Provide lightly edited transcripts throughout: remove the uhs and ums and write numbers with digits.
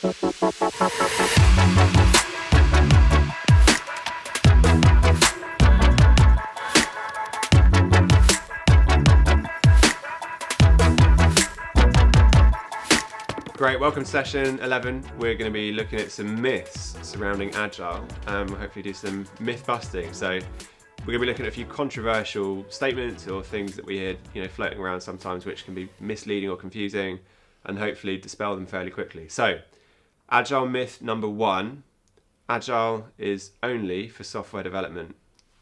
Great, welcome to session 11. We're going to be looking at some myths surrounding Agile and we'll hopefully do some myth busting. So we're going to be looking at a few controversial statements or things that we hear floating around sometimes which can be misleading or confusing and hopefully dispel them fairly quickly. So Agile myth number 1, Agile is only for software development.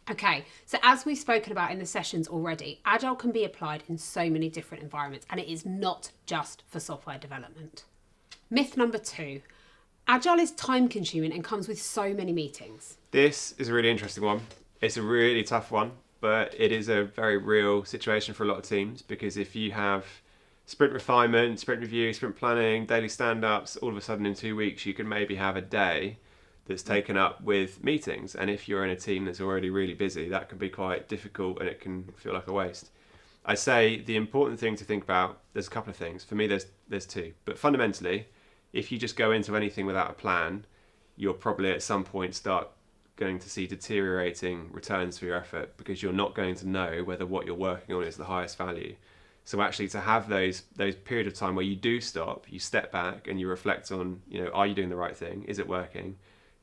Okay, so as we've spoken about in the sessions already, Agile can be applied in so many different environments and it is not just for software development. Myth number 2, Agile is time consuming and comes with so many meetings. This is a really interesting one. It's a really tough one, but it is a very real situation for a lot of teams because if you have sprint refinement, sprint review, sprint planning, daily stand-ups, all of a sudden in 2 weeks you can maybe have a day that's taken up with meetings, and if you're in a team that's already really busy, that can be quite difficult and it can feel like a waste. I say the important thing to think about, there's a couple of things. For me there's two, but fundamentally if you just go into anything without a plan, you'll probably at some point start going to see deteriorating returns for your effort because you're not going to know whether what you're working on is the highest value. So actually to have those period of time where you do stop, you step back and you reflect on, are you doing the right thing? Is it working?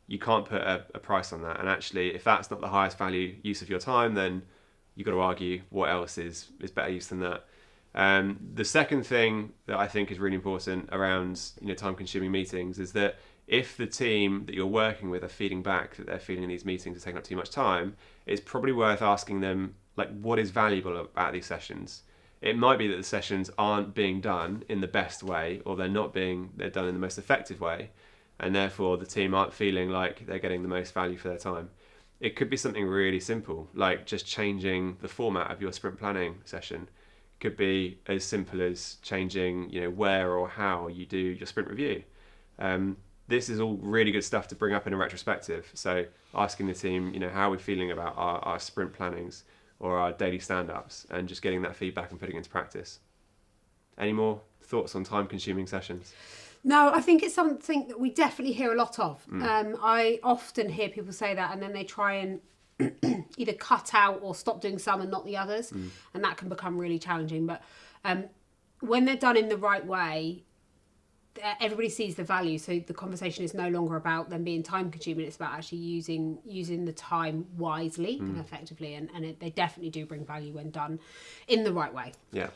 You can't put a price on that. And actually, if that's not the highest value use of your time, then you've got to argue what else is better use than that. The second thing that I think is really important around time-consuming meetings is that if the team that you're working with are feeding back that they're feeling these meetings are taking up too much time, it's probably worth asking them what is valuable about these sessions. It might be that the sessions aren't being done in the best way, or they're done in the most effective way, and therefore the team aren't feeling like they're getting the most value for their time. It could be something really simple, like just changing the format of your sprint planning session. It could be as simple as changing, where or how you do your sprint review. This is all really good stuff to bring up in a retrospective. So asking the team, how are we feeling about our sprint plannings or our daily stand-ups, and just getting that feedback and putting it into practice. Any more thoughts on time-consuming sessions? No, I think it's something that we definitely hear a lot of. I often hear people say that and then they try and either cut out or stop doing some and not the others. And that can become really challenging. But when they're done in the right way, everybody sees the value. So the conversation is no longer about them being time consuming. It's about actually using the time wisely and effectively. And they definitely do bring value when done in the right way. Yeah.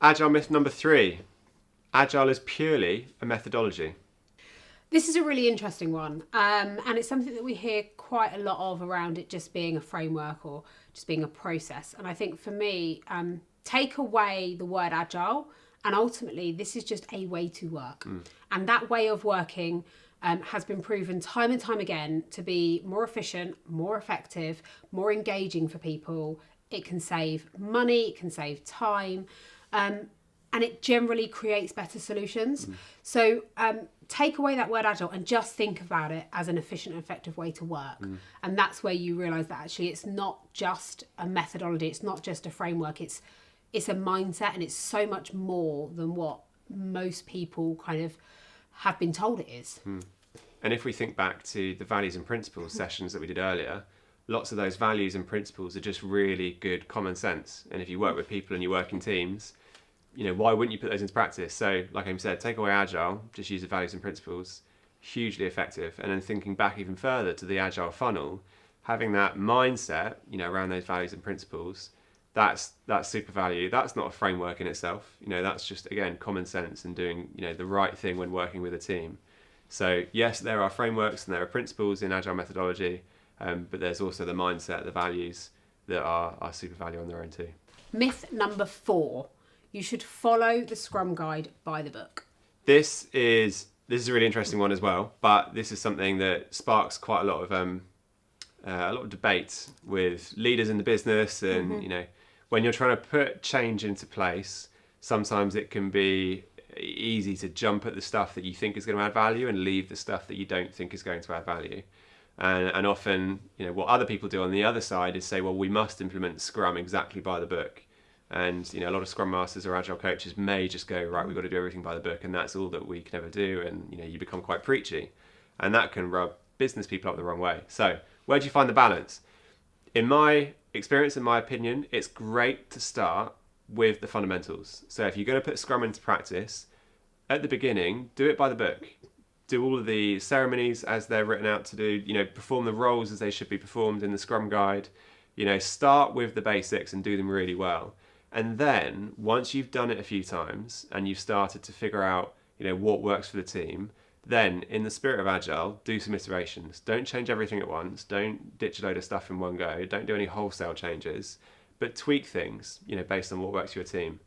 Agile myth number 3. Agile is purely a methodology. This is a really interesting one. And it's something that we hear quite a lot of around it just being a framework or just being a process. And I think for me, take away the word agile, and ultimately this is just a way to work. And that way of working has been proven time and time again to be more efficient, more effective, more engaging for people. It can save money, it can save time. And it generally creates better solutions. So take away that word agile and just think about it as an efficient and effective way to work. And that's where you realise that actually it's not just a methodology, it's not just a framework, it's a mindset, and it's so much more than what most people kind of have been told it is. And if we think back to the values and principles sessions that we did earlier, lots of those values and principles are just really good common sense. And if you work with people and you work in teams, why wouldn't you put those into practice? So like I said, take away agile, just use the values and principles, hugely effective. And then thinking back even further to the agile funnel, having that mindset, around those values and principles, that's super value. That's not a framework in itself. That's just, again, common sense and doing, the right thing when working with a team. So yes, there are frameworks and there are principles in agile methodology, but there's also the mindset, the values that are super value on their own too. Myth number 4. You should follow the Scrum guide by the book. This is a really interesting one as well, but this is something that sparks quite a lot of debate with leaders in the business, and when you're trying to put change into place, sometimes it can be easy to jump at the stuff that you think is going to add value and leave the stuff that you don't think is going to add value. And often, what other people do on the other side is say, well, we must implement Scrum exactly by the book. And a lot of Scrum Masters or Agile coaches may just go, right, we've got to do everything by the book, and that's all that we can ever do. And you become quite preachy, and that can rub business people up the wrong way. So where do you find the balance? In my experience, in my opinion, it's great to start with the fundamentals. So if you're going to put Scrum into practice, at the beginning, do it by the book. Do all of the ceremonies as they're written out to do, perform the roles as they should be performed in the Scrum Guide. Start with the basics and do them really well. And then once you've done it a few times and you've started to figure out, what works for the team, then in the spirit of Agile, do some iterations. Don't change everything at once. Don't ditch a load of stuff in one go. Don't do any wholesale changes, but tweak things, based on what works for your team.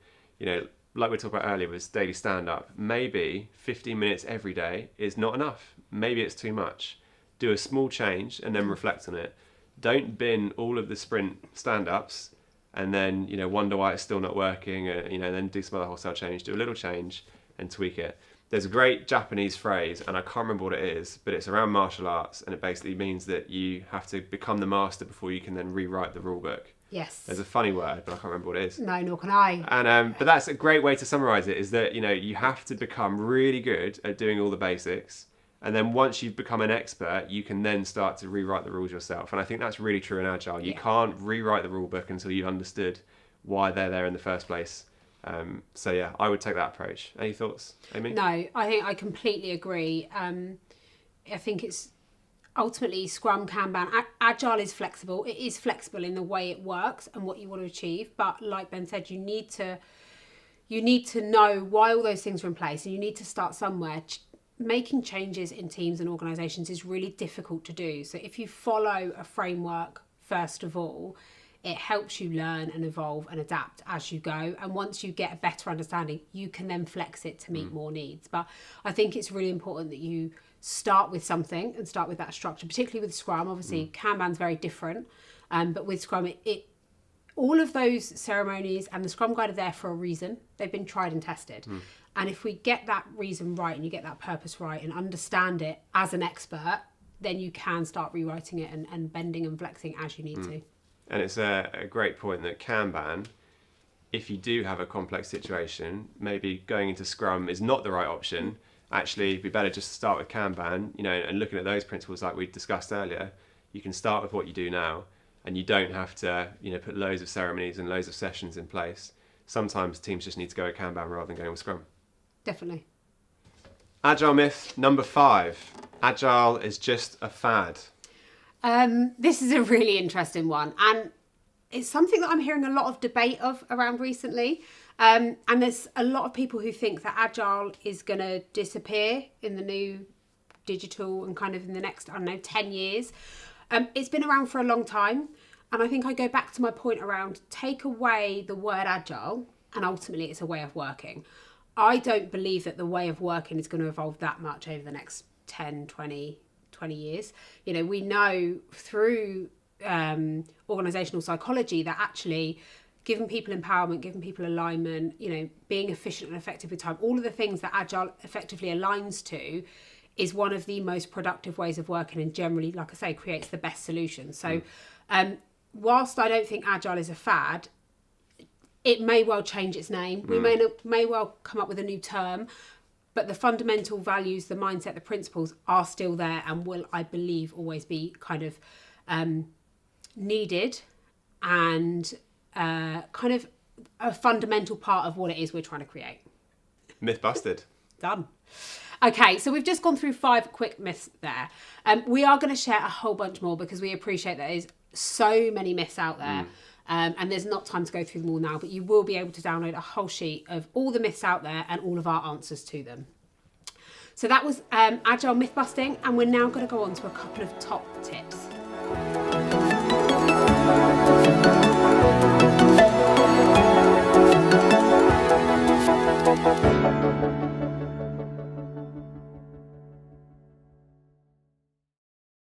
Like we talked about earlier with daily stand-up, maybe 15 minutes every day is not enough. Maybe it's too much. Do a small change and then reflect on it. Don't bin all of the sprint stand-ups and then wonder why it's still not working. Then do some other wholesale change. Do a little change and tweak it. There's a great Japanese phrase, and I can't remember what it is, but it's around martial arts, and it basically means that you have to become the master before you can then rewrite the rule book. Yes. There's a funny word, but I can't remember what it is. No, nor can I. And but that's a great way to summarize it, is that you have to become really good at doing all the basics. And then once you've become an expert, you can then start to rewrite the rules yourself. And I think that's really true in Agile. You can't rewrite the rule book until you've understood why they're there in the first place. So yeah, I would take that approach. Any thoughts, Amy? No, I think I completely agree. I think it's ultimately Scrum, Kanban. Agile is flexible. It is flexible in the way it works and what you want to achieve. But like Ben said, you need to know why all those things are in place, and you need to start somewhere. Making changes in teams and organisations is really difficult to do. So if you follow a framework, first of all, it helps you learn and evolve and adapt as you go. And once you get a better understanding, you can then flex it to meet more needs. But I think it's really important that you start with something and start with that structure, particularly with Scrum. Obviously, Kanban's very different. But with Scrum, all of those ceremonies and the Scrum Guide are there for a reason. They've been tried and tested. And if we get that reason right and you get that purpose right and understand it as an expert, then you can start rewriting it and bending and flexing as you need to. And it's a great point that Kanban, if you do have a complex situation, maybe going into Scrum is not the right option. Actually, it'd be better just to start with Kanban, and looking at those principles like we discussed earlier. You can start with what you do now, and you don't have to, put loads of ceremonies and loads of sessions in place. Sometimes teams just need to go with Kanban rather than going with Scrum. Definitely. Agile myth number 5. Agile is just a fad. This is a really interesting one, and it's something that I'm hearing a lot of debate of around recently. And there's a lot of people who think that Agile is going to disappear in the new digital and kind of in the next, 10 years. It's been around for a long time. And I think I go back to my point around take away the word Agile and ultimately it's a way of working. I don't believe that the way of working is going to evolve that much over the next 10, 20 years. We know through organisational psychology that actually giving people empowerment, giving people alignment, being efficient and effective with time, all of the things that Agile effectively aligns to is one of the most productive ways of working and generally, like I say, creates the best solutions. So whilst I don't think Agile is a fad, it may well change its name. We may well come up with a new term, but the fundamental values, the mindset, the principles are still there and will, I believe, always be kind of needed and kind of a fundamental part of what it is we're trying to create. Myth busted. Done. Okay, so we've just gone through 5 quick myths there. We are going to share a whole bunch more because we appreciate that there's so many myths out there. And there's not time to go through them all now, but you will be able to download a whole sheet of all the myths out there and all of our answers to them. So that was Agile Myth Busting, and we're now going to go on to a couple of top tips.